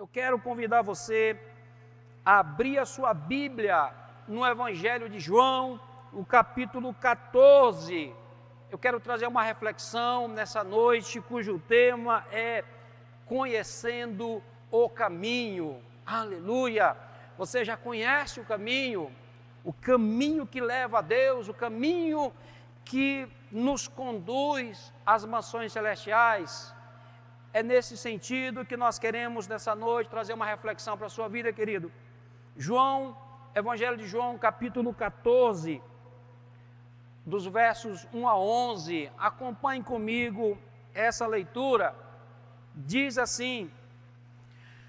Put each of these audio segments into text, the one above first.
Eu quero convidar você a abrir a sua Bíblia no Evangelho de João, o capítulo 14. Eu quero trazer uma reflexão nessa noite, cujo tema é Conhecendo o Caminho. Aleluia! Você já conhece o caminho que leva a Deus, o caminho que nos conduz às mansões celestiais. É nesse sentido que nós queremos nessa noite trazer uma reflexão para a sua vida, querido. Evangelho de João, capítulo 14, dos versos 1 a 11, acompanhe comigo essa leitura. Diz assim: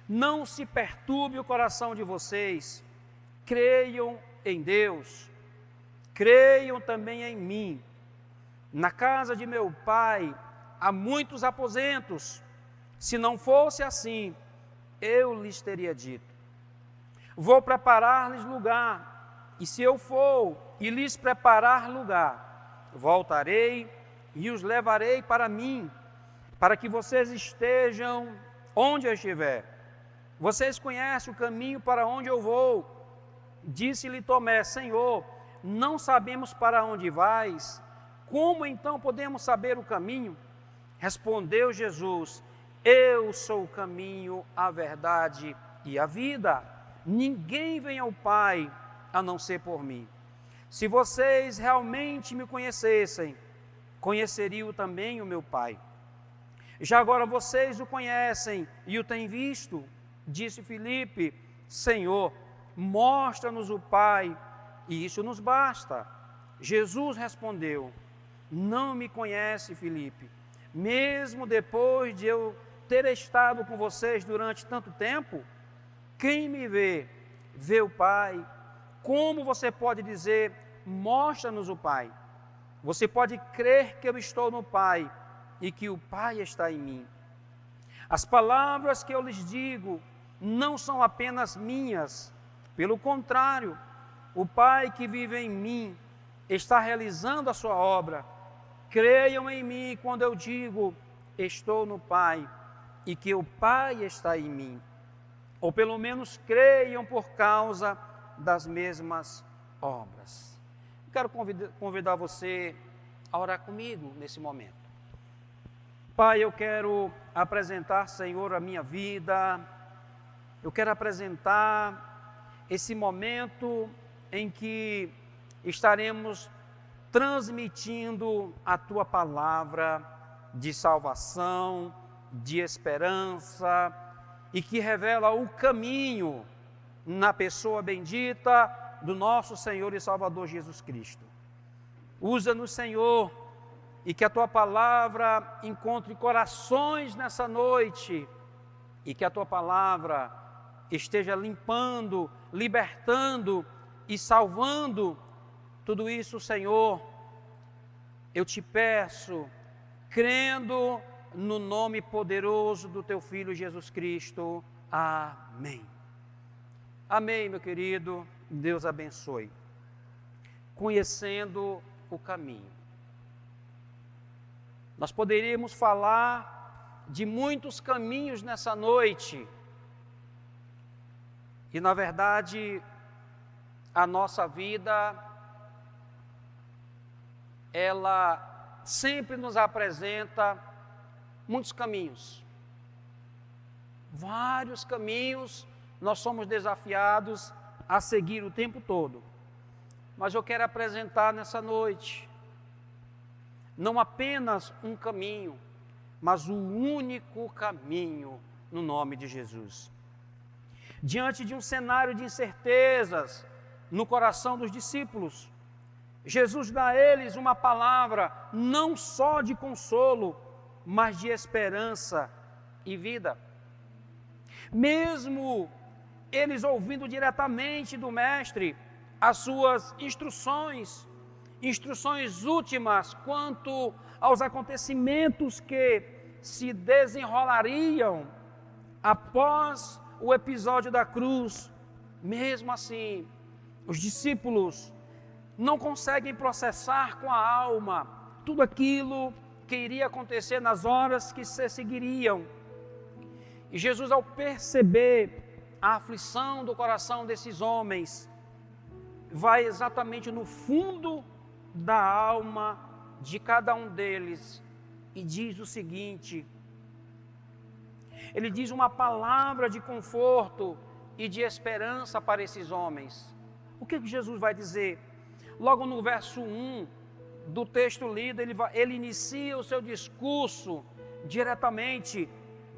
não se perturbe o coração de vocês, creiam em Deus, creiam também em mim. Na casa de meu Pai há muitos aposentos. Se não fosse assim, eu lhes teria dito: vou preparar-lhes lugar, e se eu for e lhes preparar lugar, voltarei e os levarei para mim, para que vocês estejam onde eu estiver. Vocês conhecem o caminho para onde eu vou. Disse-lhe Tomé: Senhor, não sabemos para onde vais, como então podemos saber o caminho? Respondeu Jesus: eu sou o caminho, a verdade e a vida. Ninguém vem ao Pai a não ser por mim. Se vocês realmente me conhecessem, conheceriam também o meu Pai. Já agora vocês o conhecem e o têm visto. Disse Filipe: Senhor, mostra-nos o Pai, e isso nos basta. Jesus respondeu: não me conhece, Filipe, mesmo depois de eu ter estado com vocês durante tanto tempo? Quem me vê, vê o Pai. Como você pode dizer: mostra-nos o Pai? Você pode crer que eu estou no Pai e que o Pai está em mim. As palavras que eu lhes digo não são apenas minhas, pelo contrário, o Pai que vive em mim está realizando a sua obra. Creiam em mim quando eu digo: estou no Pai e que o Pai está em mim. Ou pelo menos creiam por causa das mesmas obras. Quero convidar você a orar comigo nesse momento. Pai, eu quero apresentar, Senhor, a minha vida. Eu quero apresentar esse momento em que estaremos transmitindo a Tua palavra de salvação, de esperança, e que revela o caminho na pessoa bendita do nosso Senhor e Salvador Jesus Cristo. Usa-nos, Senhor, e que a Tua palavra encontre corações nessa noite, e que a Tua palavra esteja limpando, libertando e salvando. Tudo isso, Senhor, eu te peço, crendo no nome poderoso do Teu Filho Jesus Cristo. Amém. Amém, meu querido. Deus abençoe. Conhecendo o caminho. Nós poderíamos falar de muitos caminhos nessa noite. E, na verdade, a nossa vida, ela sempre nos apresenta muitos caminhos. Vários caminhos nós somos desafiados a seguir o tempo todo. Mas eu quero apresentar nessa noite não apenas um caminho, mas o único caminho no nome de Jesus. Diante de um cenário de incertezas no coração dos discípulos, Jesus dá a eles uma palavra não só de consolo, mas de esperança e vida. Mesmo eles ouvindo diretamente do Mestre as suas instruções últimas quanto aos acontecimentos que se desenrolariam após o episódio da cruz, mesmo assim, os discípulos não conseguem processar com a alma tudo aquilo que iria acontecer nas horas que se seguiriam. E Jesus, ao perceber a aflição do coração desses homens, vai exatamente no fundo da alma de cada um deles e diz o seguinte: ele diz uma palavra de conforto e de esperança para esses homens. O que Jesus vai dizer? Logo no verso 1 do texto lido, ele inicia o seu discurso diretamente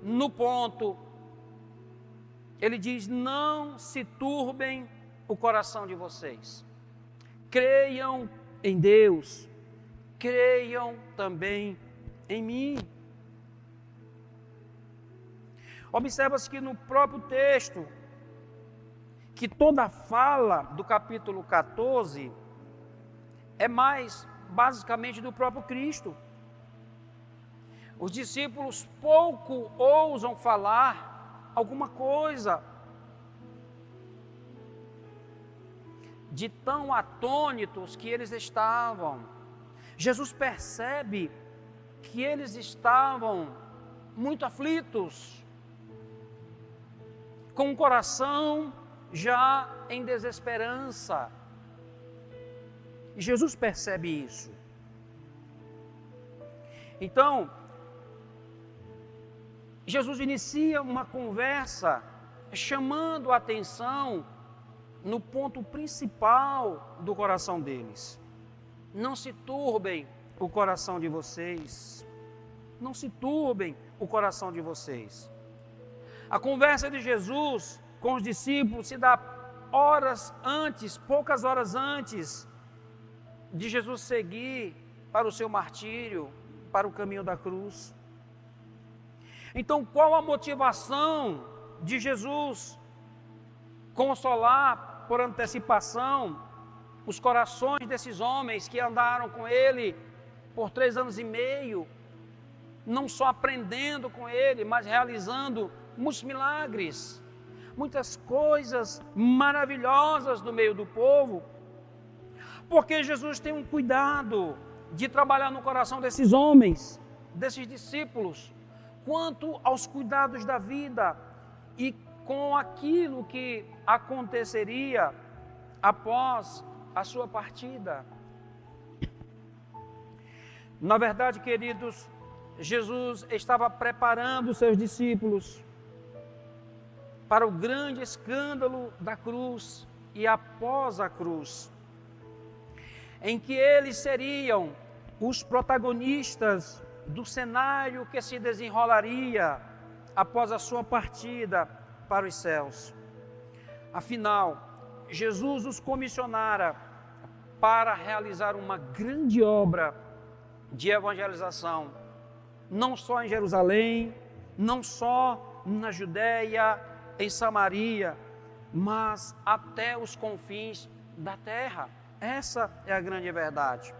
no ponto. Ele diz: não se turbem o coração de vocês. Creiam em Deus, creiam também em mim. Observa-se que no próprio texto, que toda a fala do capítulo 14 é mais basicamente do próprio Cristo. Os discípulos pouco ousam falar alguma coisa, de tão atônitos que eles estavam. Jesus percebe que eles estavam muito aflitos, com o coração já em desesperança. E Jesus percebe isso. Então, Jesus inicia uma conversa chamando a atenção no ponto principal do coração deles. Não se turbem o coração de vocês. Não se turbem o coração de vocês. A conversa de Jesus com os discípulos se dá horas antes, poucas horas antes de Jesus seguir para o seu martírio, para o caminho da cruz. Então, qual a motivação de Jesus? Consolar por antecipação os corações desses homens que andaram com ele por 3 anos e meio, não só aprendendo com ele, mas realizando muitos milagres, muitas coisas maravilhosas no meio do povo, porque Jesus tem um cuidado de trabalhar no coração desses homens, desses discípulos, quanto aos cuidados da vida e com aquilo que aconteceria após a sua partida. Na verdade, queridos, Jesus estava preparando os seus discípulos para o grande escândalo da cruz e após a cruz, em que eles seriam os protagonistas do cenário que se desenrolaria após a sua partida para os céus. Afinal, Jesus os comissionara para realizar uma grande obra de evangelização, não só em Jerusalém, não só na Judéia, em Samaria, mas até os confins da terra. Essa é a grande verdade.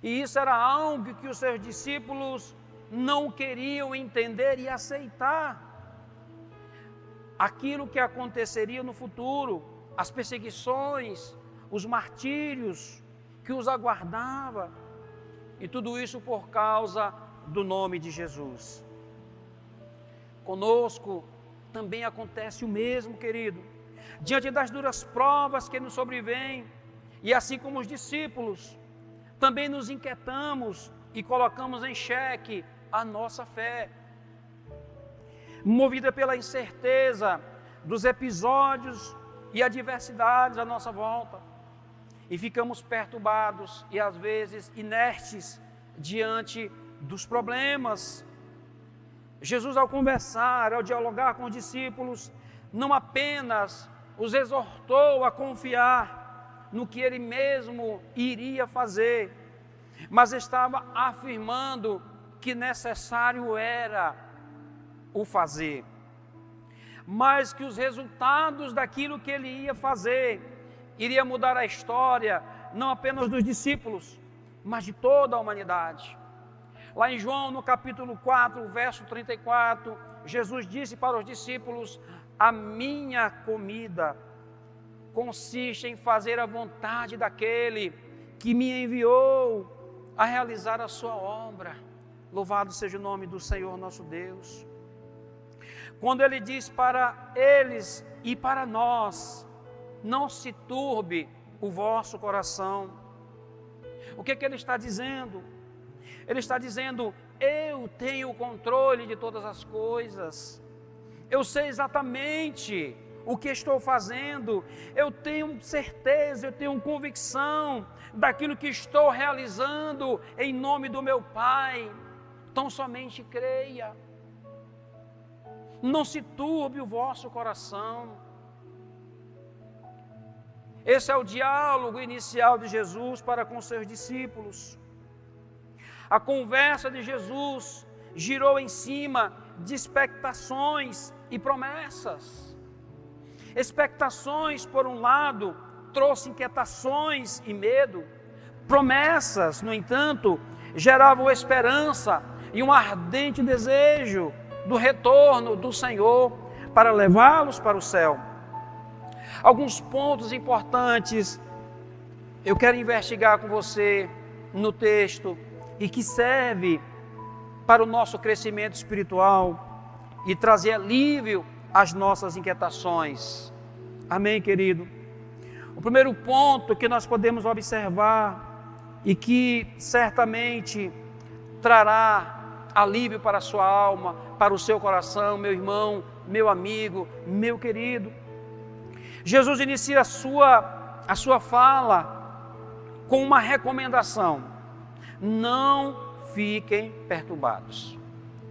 E isso era algo que os seus discípulos não queriam entender e aceitar. Aquilo que aconteceria no futuro, as perseguições, os martírios que os aguardava, e tudo isso por causa do nome de Jesus. Conosco também acontece o mesmo, querido. Diante das duras provas que nos sobrevêm, e assim como os discípulos, também nos inquietamos e colocamos em xeque a nossa fé, movida pela incerteza dos episódios e adversidades à nossa volta, e ficamos perturbados e às vezes inertes diante dos problemas. Jesus, ao conversar, ao dialogar com os discípulos, não apenas os exortou a confiar no que ele mesmo iria fazer, mas estava afirmando que necessário era o fazer, mas que os resultados daquilo que ele ia fazer iria mudar a história, não apenas dos discípulos, mas de toda a humanidade. Lá em João, no capítulo 4, verso 34, Jesus disse para os discípulos: a minha comida consiste em fazer a vontade daquele que me enviou a realizar a sua obra. Louvado seja o nome do Senhor nosso Deus. quando ele diz para eles e para nós: não se turbe o vosso coração. O que ele está dizendo? Ele está dizendo: eu tenho o controle de todas as coisas, eu sei exatamente o que estou fazendo, eu tenho certeza, eu tenho convicção daquilo que estou realizando em nome do meu Pai. Então somente creia, não se turbe o vosso coração. Esse é o diálogo inicial de Jesus para com seus discípulos. A conversa de Jesus girou em cima de expectações e promessas. Expectações, por um lado, trouxe inquietações e medo. Promessas, no entanto, geravam esperança e um ardente desejo do retorno do Senhor para levá-los para o céu. Alguns pontos importantes eu quero investigar com você no texto e que serve para o nosso crescimento espiritual e trazer alívio às nossas inquietações. Amém, querido? O primeiro ponto que nós podemos observar e que certamente trará alívio para a sua alma, para o seu coração, meu irmão, meu amigo, meu querido. Jesus inicia a sua fala com uma recomendação: não fiquem perturbados.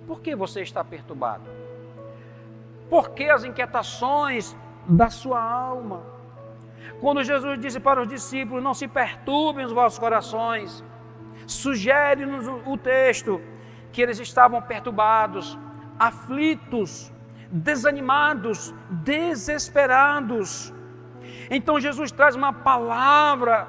Por que você está perturbado? Por que as inquietações da sua alma? Quando Jesus disse para os discípulos: não se perturbem os vossos corações, sugere-nos o texto que eles estavam perturbados, aflitos, desanimados, desesperados. Então Jesus traz uma palavra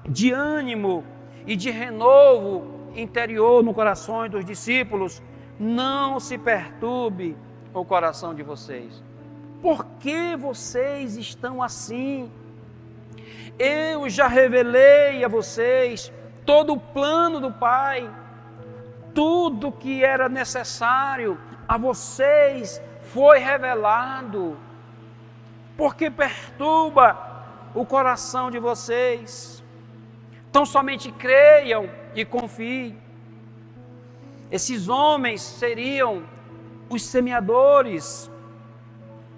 de ânimo e de renovo interior no coração dos discípulos: não se perturbe o coração de vocês. Por que vocês estão assim? Eu já revelei a vocês todo o plano do Pai, tudo que era necessário a vocês foi revelado. Por que perturba o coração de vocês? Então somente creiam e confiem. Esses homens seriam os semeadores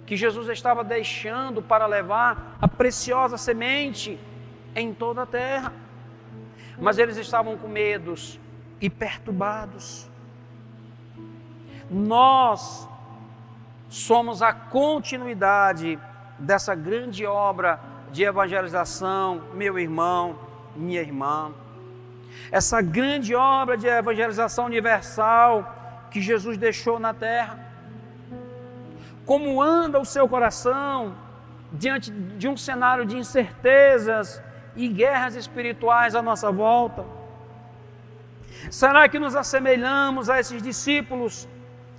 que Jesus estava deixando para levar a preciosa semente em toda a terra. Mas eles estavam com medos e perturbados. Nós somos a continuidade dessa grande obra de evangelização, meu irmão, minha irmã. Essa grande obra de evangelização universal que Jesus deixou na terra. Como anda o seu coração diante de um cenário de incertezas e guerras espirituais à nossa volta? Será que nos assemelhamos a esses discípulos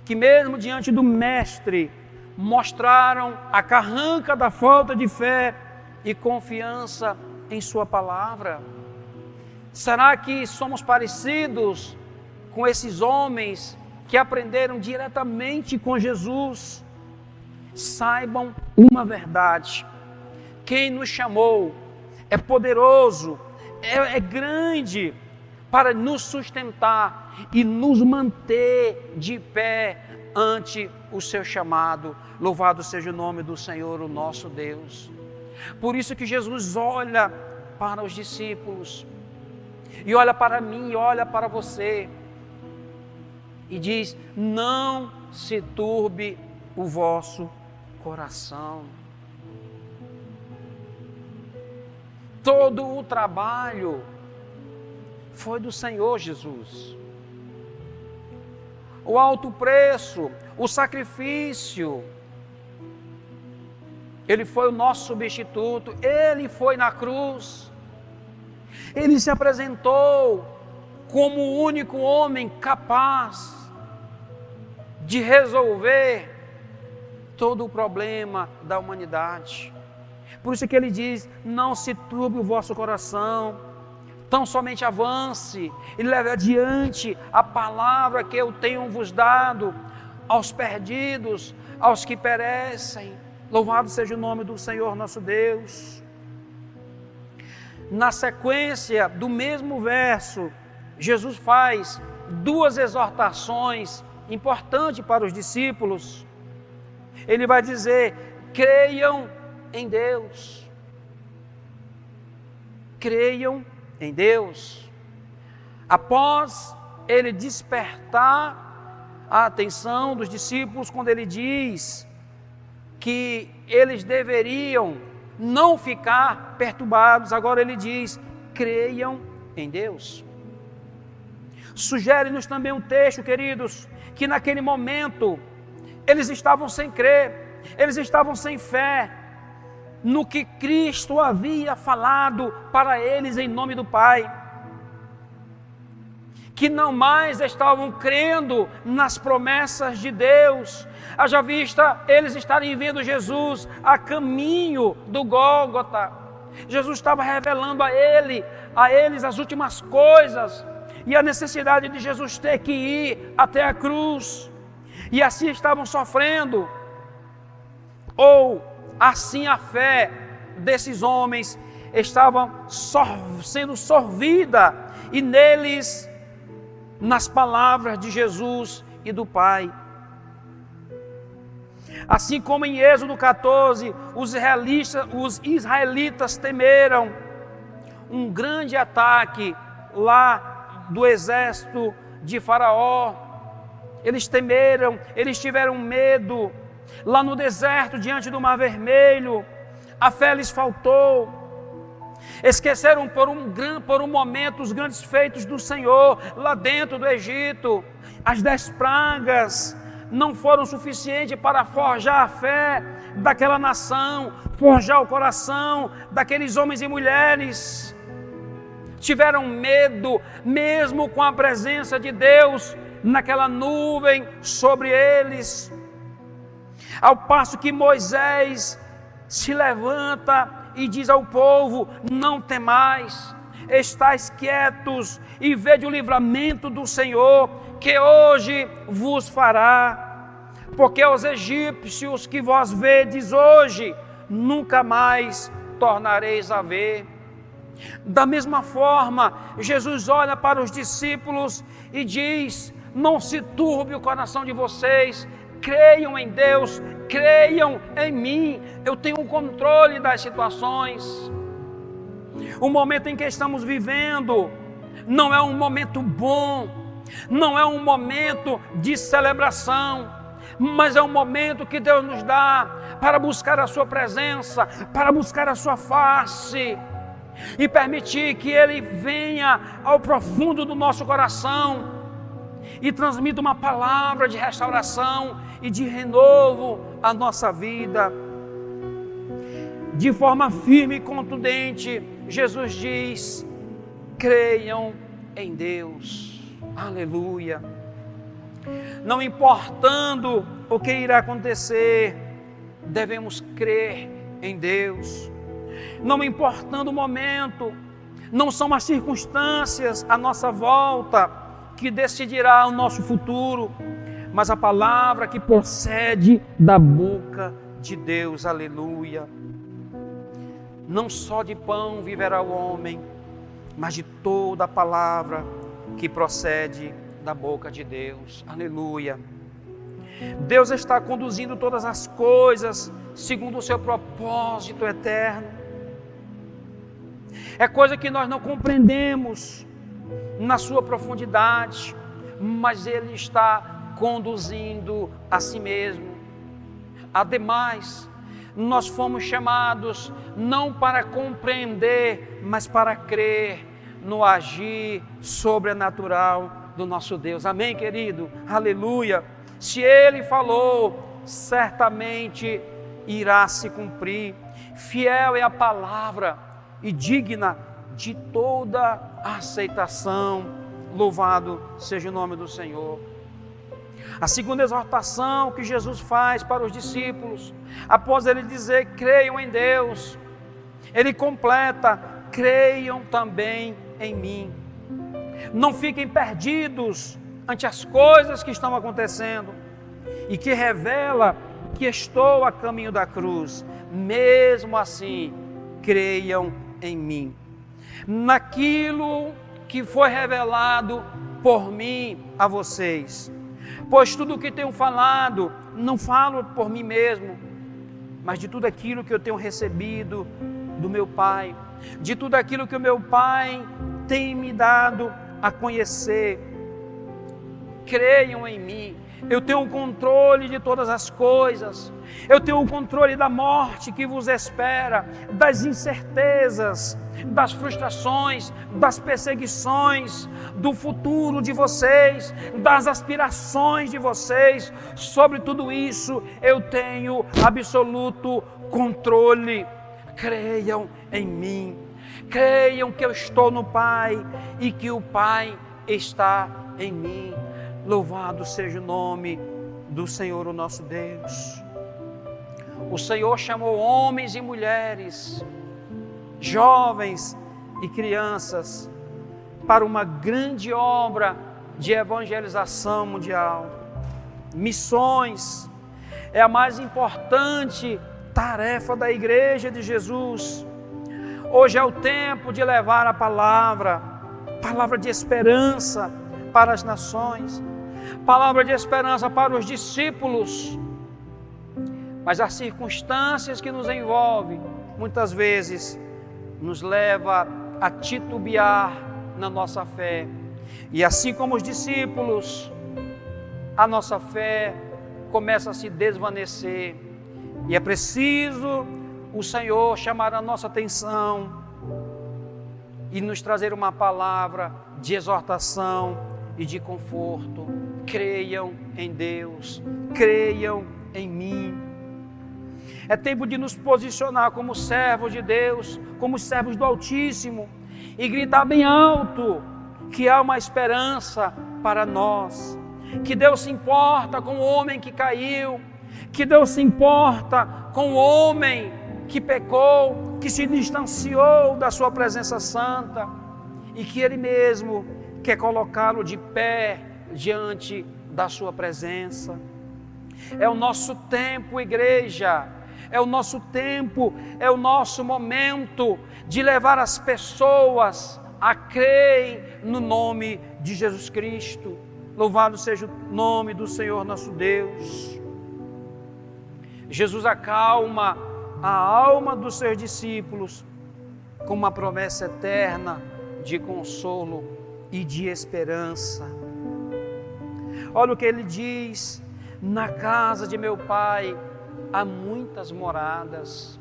que mesmo diante do Mestre mostraram a carranca da falta de fé e confiança em sua palavra? Será que somos parecidos com esses homens que aprenderam diretamente com Jesus? Saibam uma verdade: quem nos chamou é poderoso, é grande para nos sustentar e nos manter de pé ante o seu chamado. Louvado seja o nome do Senhor, o nosso Deus. Por isso que Jesus olha para os discípulos e olha para mim e olha para você e diz: não se turbe o vosso coração. Todo o trabalho foi do Senhor Jesus. O alto preço, o sacrifício, Ele foi o nosso substituto, Ele foi na cruz, Ele se apresentou como o único homem capaz de resolver todo o problema da humanidade. Por isso que Ele diz: não se turbe o vosso coração, tão somente avance e leve adiante a palavra que eu tenho vos dado. aos perdidos, aos que perecem. Louvado seja o nome do Senhor nosso Deus. Na sequência do mesmo verso, Jesus faz duas exortações importantes para os discípulos. Ele vai dizer: creiam em Deus. Creiam em Deus. Após ele despertar a atenção dos discípulos, quando ele diz que eles deveriam não ficar perturbados, agora ele diz: creiam em Deus. Sugere-nos também um texto, queridos, que naquele momento eles estavam sem crer, eles estavam sem fé no que Cristo havia falado para eles em nome do Pai, que não mais estavam crendo nas promessas de Deus, haja vista eles estarem vendo Jesus a caminho do Gólgota. Jesus estava revelando a eles as últimas coisas, e a necessidade de Jesus ter que ir até a cruz, e assim estavam sofrendo, ou assim a fé desses homens estava sendo sorvida, e neles, nas palavras de Jesus e do Pai. Assim como em Êxodo 14, os israelitas temeram um grande ataque lá do exército de Faraó. Eles temeram, eles tiveram medo. Lá no deserto, diante do Mar Vermelho, a fé lhes faltou. Esqueceram por um momento os grandes feitos do Senhor lá dentro do Egito. As 10 pragas não foram suficientes para forjar a fé daquela nação, forjar o coração daqueles homens e mulheres. Tiveram medo, mesmo com a presença de Deus naquela nuvem sobre eles. Ao passo que Moisés se levanta e diz ao povo: não temais, estais quietos e vede o livramento do Senhor, que hoje vos fará. Porque aos egípcios que vós vedes hoje, nunca mais tornareis a ver. Da mesma forma, Jesus olha para os discípulos e diz: não se turbe o coração de vocês, creiam em Deus, creiam em mim, eu tenho o controle das situações. O momento em que estamos vivendo não é um momento bom, não é um momento de celebração, mas é um momento que Deus nos dá para buscar a sua presença, para buscar a sua face e permitir que Ele venha ao profundo do nosso coração e transmita uma palavra de restauração e de renovo à nossa vida. De forma firme e contundente, Jesus diz: creiam em Deus. Aleluia. Não importando o que irá acontecer, devemos crer em Deus. Não importando o momento, não são as circunstâncias à nossa volta que decidirá o nosso futuro, mas a palavra que procede da boca de Deus. Aleluia. Não só de pão viverá o homem, mas de toda a palavra que procede da boca de Deus. Aleluia. Deus está conduzindo todas as coisas segundo o seu propósito eterno. É coisa que nós não compreendemos na sua profundidade, mas Ele está conduzindo a si mesmo. Ademais, nós fomos chamados não para compreender, mas para crer no agir sobrenatural do nosso Deus. Amém, querido? Aleluia. Se Ele falou, certamente irá se cumprir. Fiel é a palavra e digna de toda aceitação. Louvado seja o nome do Senhor. A segunda exortação que Jesus faz para os discípulos, após Ele dizer: creiam em Deus, Ele completa: creiam também em mim. Não fiquem perdidos ante as coisas que estão acontecendo. e que revela que estou a caminho da cruz, mesmo assim, creiam em mim, naquilo que foi revelado por mim a vocês. Pois tudo o que tenho falado, não falo por mim mesmo, mas de tudo aquilo que eu tenho recebido do meu Pai, de tudo aquilo que o meu Pai tem me dado a conhecer. Creiam em mim. Eu tenho o controle de todas as coisas. Eu tenho o controle da morte que vos espera, das incertezas, das frustrações, das perseguições, do futuro de vocês, das aspirações de vocês. Sobre tudo isso eu tenho absoluto controle. Creiam em mim. Creiam que eu estou no Pai e que o Pai está em mim. Louvado seja o nome do Senhor, o nosso Deus. O Senhor chamou homens e mulheres, jovens e crianças, para uma grande obra de evangelização mundial. Missões é a mais importante tarefa da Igreja de Jesus. Hoje é o tempo de levar a palavra de esperança para as nações, palavra de esperança para os discípulos. Mas as circunstâncias que nos envolvem, muitas vezes, nos leva a titubear na nossa fé. E assim como os discípulos, a nossa fé começa a se desvanecer. E é preciso o Senhor chamar a nossa atenção e nos trazer uma palavra de exortação e de conforto. Creiam em Deus, creiam em mim. É tempo de nos posicionar como servos de Deus, como servos do Altíssimo, e gritar bem alto que há uma esperança para nós, que Deus se importa com o homem que caiu, que Deus se importa com o homem que pecou, que se distanciou da sua presença santa, e que Ele mesmo quer colocá-lo de pé diante da sua presença. É o nosso tempo, igreja, é o nosso tempo, é o nosso momento de levar as pessoas a crerem no nome de Jesus Cristo. Louvado seja o nome do Senhor nosso Deus. Jesus acalma a alma dos seus discípulos com uma promessa eterna de consolo e de esperança. Olha o que ele diz: na casa de meu Pai há muitas moradas.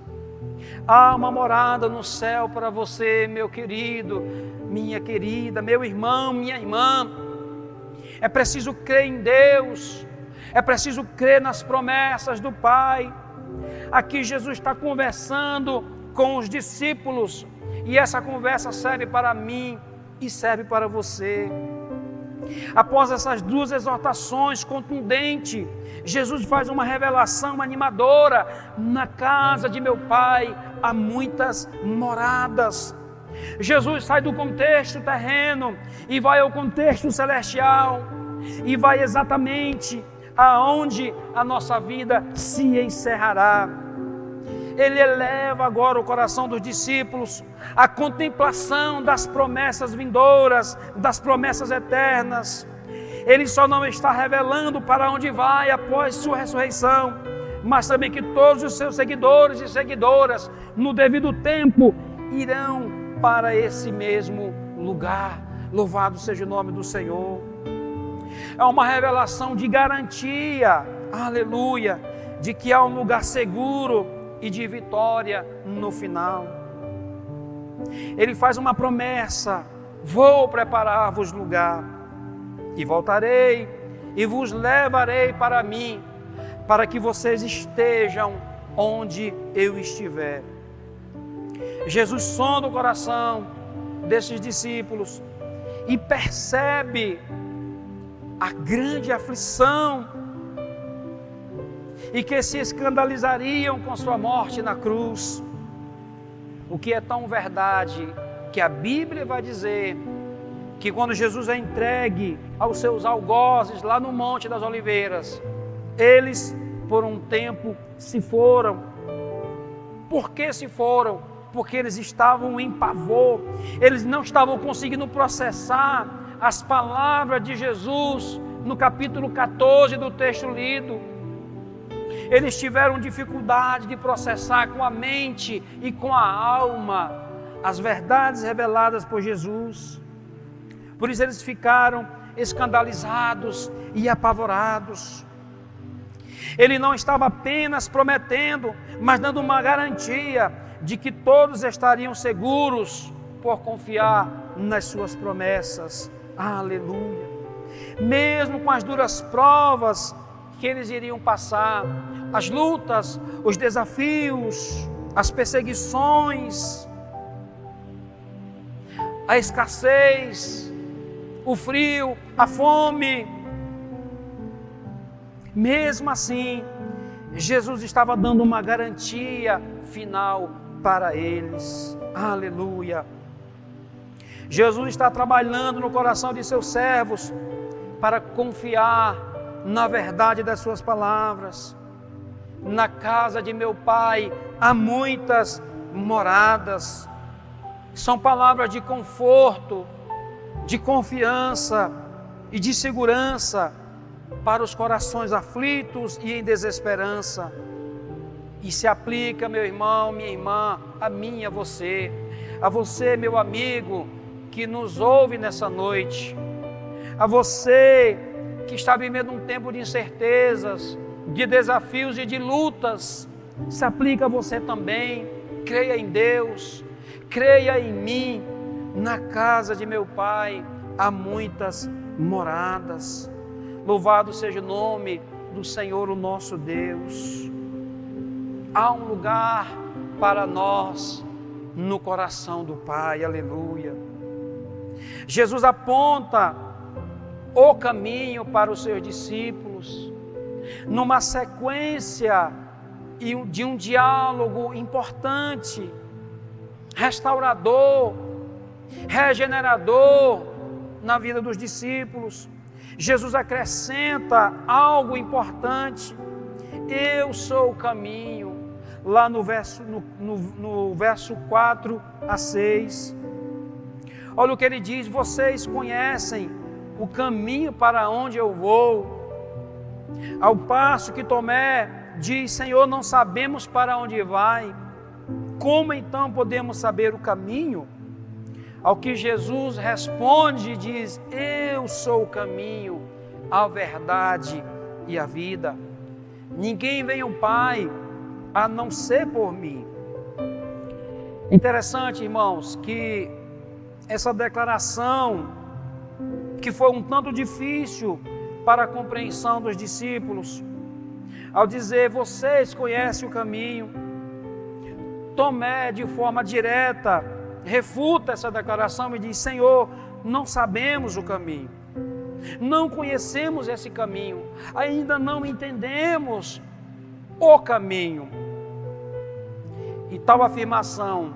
Há uma morada no céu para você, meu querido, minha querida, meu irmão, minha irmã. É preciso crer em Deus, é preciso crer nas promessas do Pai. Aqui Jesus está conversando com os discípulos, e essa conversa serve para mim e serve para você. Após essas duas exortações contundentes, Jesus faz uma revelação animadora: na casa de meu Pai há muitas moradas. Jesus sai do contexto terreno e vai ao contexto celestial, e vai exatamente aonde a nossa vida se encerrará. Ele eleva agora o coração dos discípulos à contemplação das promessas vindouras, das promessas eternas. Ele só não está revelando para onde vai após sua ressurreição, mas também que todos os seus seguidores e seguidoras, no devido tempo, irão para esse mesmo lugar. Louvado seja o nome do Senhor. É uma revelação de garantia, aleluia, de que há um lugar seguro e de vitória no final. Ele faz uma promessa: vou preparar-vos lugar, e voltarei e vos levarei para mim, para que vocês estejam onde eu estiver. Jesus sonda o coração desses discípulos e percebe a grande aflição, e que se escandalizariam com sua morte na cruz. O que é tão verdade que a Bíblia vai dizer que quando Jesus é entregue aos seus algozes lá no Monte das Oliveiras, Eles, por um tempo, se foram. Por que se foram? Porque eles estavam em pavor, eles não estavam conseguindo processar as palavras de Jesus no capítulo 14 do texto lido. Eles tiveram dificuldade de processar com a mente e com a alma as verdades reveladas por Jesus. Por isso eles ficaram escandalizados e apavorados. Ele não estava apenas prometendo, mas dando uma garantia de que todos estariam seguros por confiar nas suas promessas. Aleluia! Mesmo com as duras provas que eles iriam passar, as lutas, os desafios, as perseguições, a escassez, o frio, a fome, mesmo assim, Jesus estava dando uma garantia final para eles. Aleluia! Jesus está trabalhando no coração de seus servos para confiar na verdade das suas palavras. Na casa de meu Pai há muitas moradas. São palavras de conforto, de confiança e de segurança para os corações aflitos e em desesperança. E se aplica, meu irmão, minha irmã, a mim e a você, meu amigo, que nos ouve nessa noite, a você que está vivendo um tempo de incertezas, de desafios e de lutas. Se aplica a você também. Creia em Deus, creia em mim. Na casa de meu Pai há muitas moradas. Louvado seja o nome do Senhor, o nosso Deus. Há um lugar para nós no coração do Pai. Aleluia. Jesus aponta o caminho para os seus discípulos, numa sequência de um diálogo importante, restaurador, regenerador na vida dos discípulos. Jesus acrescenta algo importante: eu sou o caminho, lá no verso 4 a 6. Olha o que ele diz: vocês conhecem o caminho para onde eu vou. Ao passo que Tomé diz: Senhor, não sabemos para onde vai, como então podemos saber o caminho? Ao que Jesus responde e diz: eu sou o caminho, a verdade e a vida. Ninguém vem ao Pai a não ser por mim. Interessante, irmãos, que essa declaração, que foi um tanto difícil para a compreensão dos discípulos, ao dizer: vocês conhecem o caminho, Tomé, de forma direta, refuta essa declaração e diz: Senhor, não sabemos o caminho, não conhecemos esse caminho, ainda não entendemos o caminho. E tal afirmação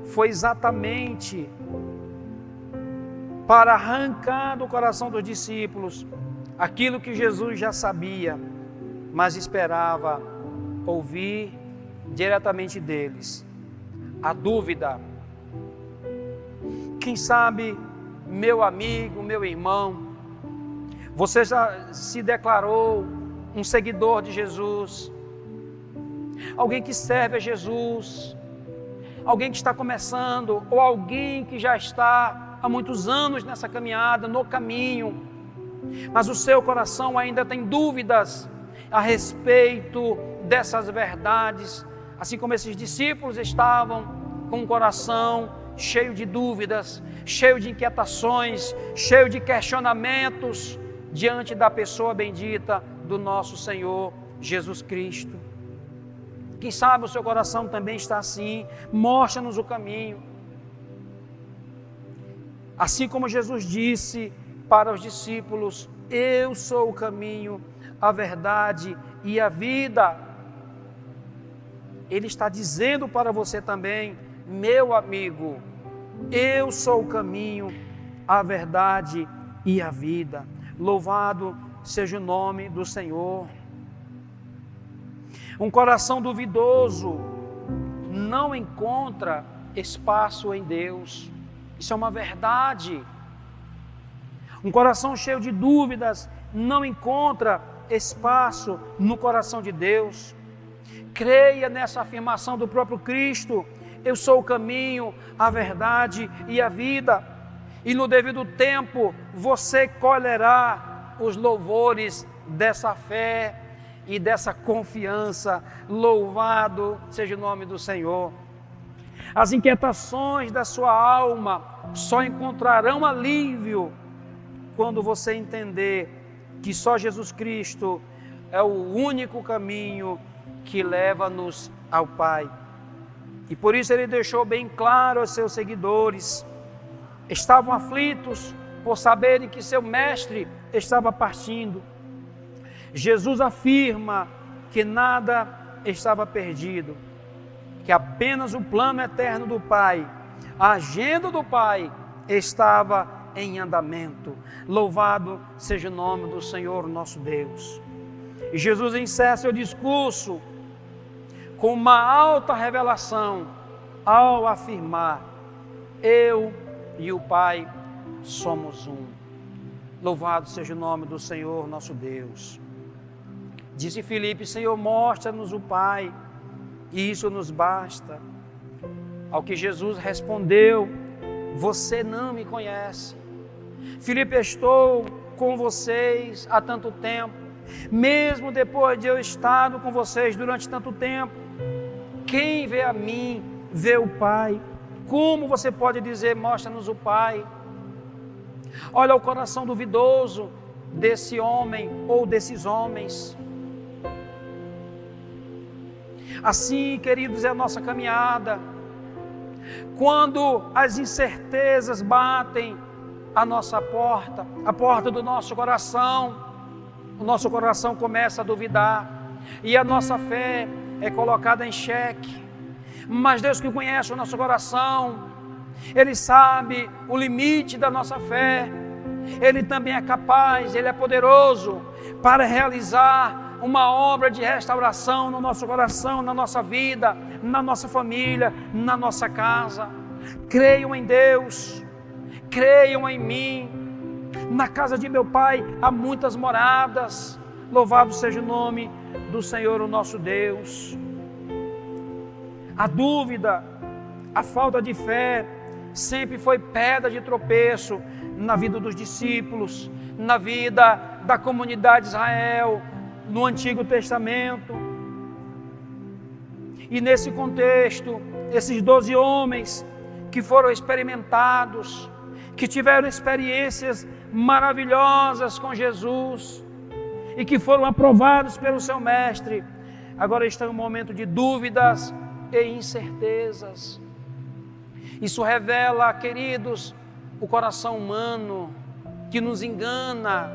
foi exatamente para arrancar do coração dos discípulos aquilo que Jesus já sabia, mas esperava ouvir diretamente deles: a dúvida. Quem sabe, meu amigo, meu irmão, você já se declarou um seguidor de Jesus, alguém que serve a Jesus, alguém que está começando, ou alguém que já está há muitos anos nessa caminhada, no caminho, mas o seu coração ainda tem dúvidas a respeito dessas verdades, assim como esses discípulos estavam com o coração cheio de dúvidas, cheio de inquietações, cheio de questionamentos diante da pessoa bendita do nosso Senhor Jesus Cristo. Quem sabe o seu coração também está assim. Mostra-nos o caminho. Assim como Jesus disse para os discípulos: eu sou o caminho, a verdade e a vida. Ele está dizendo para você também: meu amigo, eu sou o caminho, a verdade e a vida. Louvado seja o nome do Senhor. Um coração duvidoso não encontra espaço em Deus. Isso é uma verdade. Um coração cheio de dúvidas não encontra espaço no coração de Deus. Creia nessa afirmação do próprio Cristo: eu sou o caminho, a verdade e a vida. E no devido tempo você colherá os louvores dessa fé e dessa confiança. Louvado seja o nome do Senhor. As inquietações da sua alma só encontrarão alívio quando você entender que só Jesus Cristo é o único caminho que leva-nos ao Pai. E por isso ele deixou bem claro aos seus seguidores. Estavam aflitos por saberem que seu mestre estava partindo. Jesus afirma que nada estava perdido, que apenas o plano eterno do Pai, a agenda do Pai estava em andamento. Louvado seja o nome do Senhor nosso Deus. E Jesus encerra seu discurso com uma alta revelação ao afirmar: eu e o Pai somos um. Louvado seja o nome do Senhor nosso Deus. Disse Filipe: Senhor, mostra-nos o Pai, e isso nos basta. Ao que Jesus respondeu: você não me conhece. Filipe, estou com vocês há tanto tempo, mesmo depois de eu estar com vocês durante tanto tempo. Quem vê a mim, vê o Pai. Como você pode dizer, mostra-nos o Pai? Olha o coração duvidoso desse homem ou desses homens. Assim, queridos, é a nossa caminhada. Quando as incertezas batem a nossa porta, a porta do nosso coração, o nosso coração começa a duvidar e a nossa fé é colocada em xeque. Mas Deus, que conhece o nosso coração, Ele sabe o limite da nossa fé. Ele também é capaz, Ele é poderoso para realizar uma obra de restauração no nosso coração, na nossa vida, na nossa família, na nossa casa. Creiam em Deus, creiam em mim. Na casa de meu Pai há muitas moradas. Louvado seja o nome do Senhor, o nosso Deus. A dúvida, a falta de fé sempre foi pedra de tropeço na vida dos discípulos, na vida da comunidade de Israel, no Antigo Testamento. E nesse contexto, esses 12 homens que foram experimentados, que tiveram experiências maravilhosas com Jesus e que foram aprovados pelo seu mestre, agora estão em um momento de dúvidas e incertezas. Isso revela, queridos, o coração humano que nos engana,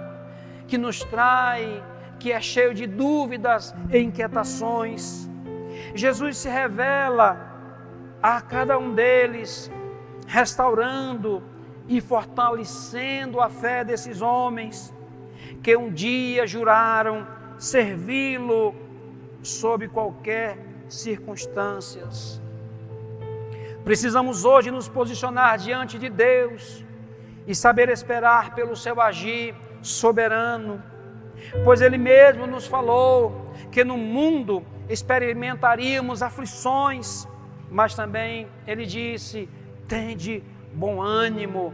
que nos trai, que é cheio de dúvidas e inquietações. Jesus se revela a cada um deles, restaurando e fortalecendo a fé desses homens que um dia juraram servi-lo sob qualquer circunstâncias. Precisamos hoje nos posicionar diante de Deus e saber esperar pelo seu agir soberano, pois Ele mesmo nos falou que no mundo experimentaríamos aflições, mas também Ele disse: tende bom ânimo,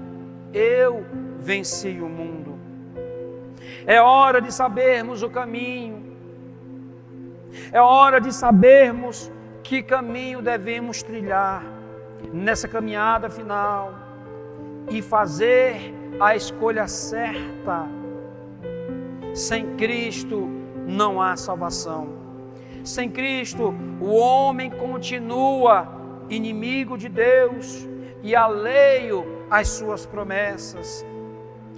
eu venci o mundo. É hora de sabermos o caminho, é hora de sabermos que caminho devemos trilhar nessa caminhada final e fazer a escolha certa. Sem Cristo não há salvação. Sem Cristo o homem continua inimigo de Deus e alheio às suas promessas.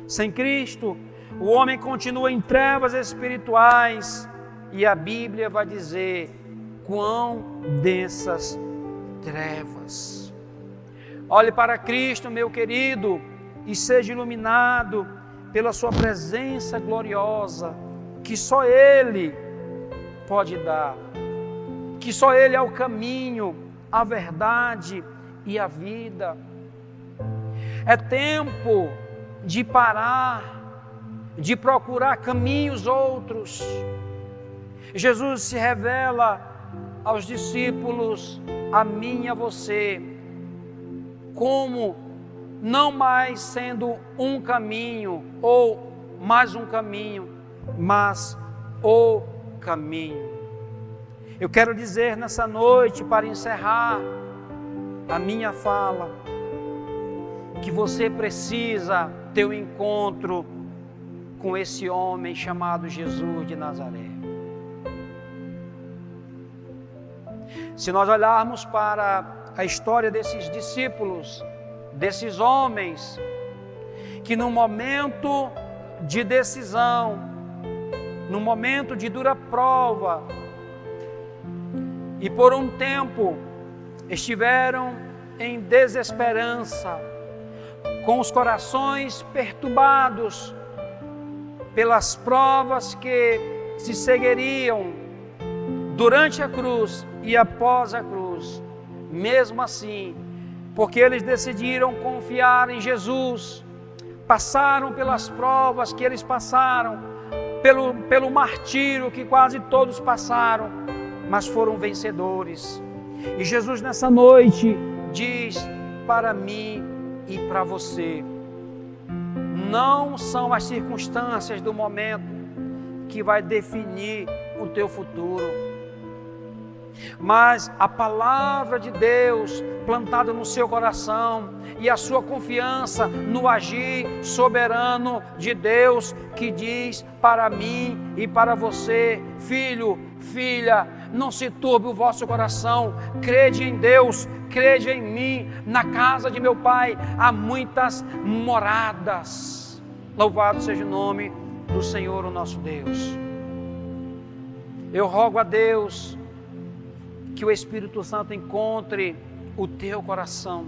Sem Cristo o homem continua em trevas espirituais e a Bíblia vai dizer quão densas trevas. Olhe para Cristo, meu querido, e seja iluminado pela sua presença gloriosa, que só Ele pode dar. que só Ele é o caminho, a verdade e a vida. É tempo de parar, de procurar caminhos outros. Jesus se revela aos discípulos, a mim e a você, como não mais sendo um caminho ou mais um caminho, mas o caminho. Eu quero dizer nessa noite, para encerrar a minha fala, que você precisa ter um encontro com esse homem chamado Jesus de Nazaré. Se nós olharmos para a história desses discípulos, desses homens, que no momento de decisão, no momento de dura prova, e por um tempo estiveram em desesperança, com os corações perturbados pelas provas que se seguiriam durante a cruz e após a cruz. Mesmo assim, porque eles decidiram confiar em Jesus, passaram pelas provas que eles passaram, pelo martírio que quase todos passaram, mas foram vencedores. E Jesus nessa noite diz para mim e para você: não são as circunstâncias do momento que vai definir o teu futuro, mas a palavra de Deus plantada no seu coração e a sua confiança no agir soberano de Deus, que diz para mim e para você: filho, filha, não se turbe o vosso coração, crede em Deus, crede em mim, na casa de meu Pai há muitas moradas. Louvado seja o nome do Senhor, o nosso Deus. Eu rogo a Deus que o Espírito Santo encontre o teu coração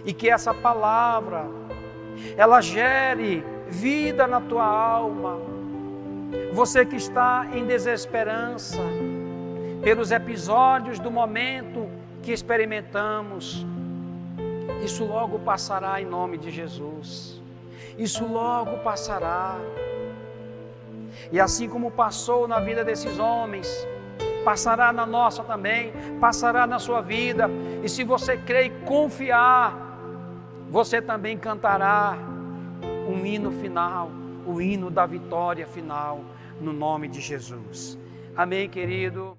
e que essa palavra ela gere vida na tua alma. Você que está em desesperança pelos episódios do momento que experimentamos, isso logo passará em nome de Jesus. Isso logo passará. E assim como passou na vida desses homens, passará na nossa também, passará na sua vida. E se você crer e confiar, você também cantará um hino final, o hino da vitória final, no nome de Jesus. Amém, querido?